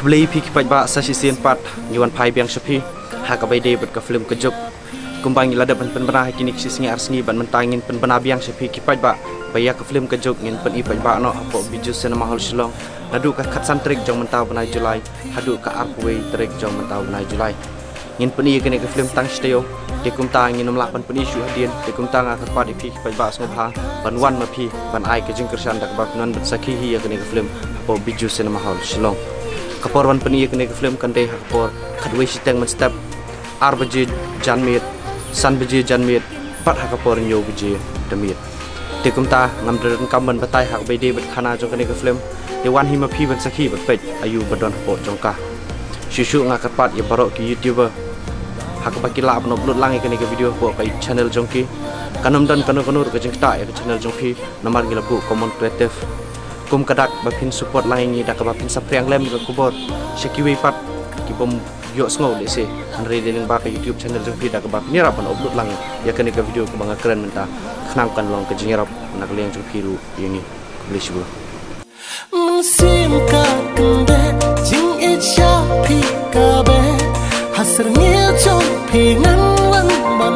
beli pi kipat ba sa sisian pat yuan pai biang sepi hakabai de bet ka film kejuk kumbang ilada pen penbana kini sisngi arsni ban mentangin penbana biang sepi kipat ba baya ka film kejuk ngin pen ipat ba no apo biju cinema hall Shillong nadu ka khatsan trik jong mentau banai Julai hadu ka arpway trik jong mentau banai Julai ngin pen i kene ka film tang steo de kum ta ngin nomla pan pen isu hadien de kum ta nga ka pa pi kipat ba snobha ban wan ma pi ban ai ka jing kersan dak ba nan bet sakhi hi kene ka film apo biju cinema hall Shillong kapor wan peni kene film kande kapor khadwe siteng man step ar baje janmit san baje janmit pat hakapor nyo baje damit te kumta ngamdren kamban batai hak bede bet khana jong kene film te wan hima phi ban sakhi bat pej ayu badon po jongka shishu nga kapat ya barok ki youtuber hak bakila upload upload lang kene video po kai channel jongki kanom dan kanur ke jengta ya channel jongki nomor gilabu common creative kum kadak bapin support lain ni dak bapin sapriang lem ke kubor sekiwi pat ki bom yo sngo le se andre den ba ke YouTube channel jong pi dak bapin ni rapan upload lang ya kene ke video ke bang keren menta khnam kan long ke jingrap nak leng jong pi ru ini blish bu sim ka kunde jing e cha pi ka be hasr nge chong pi ngan wan man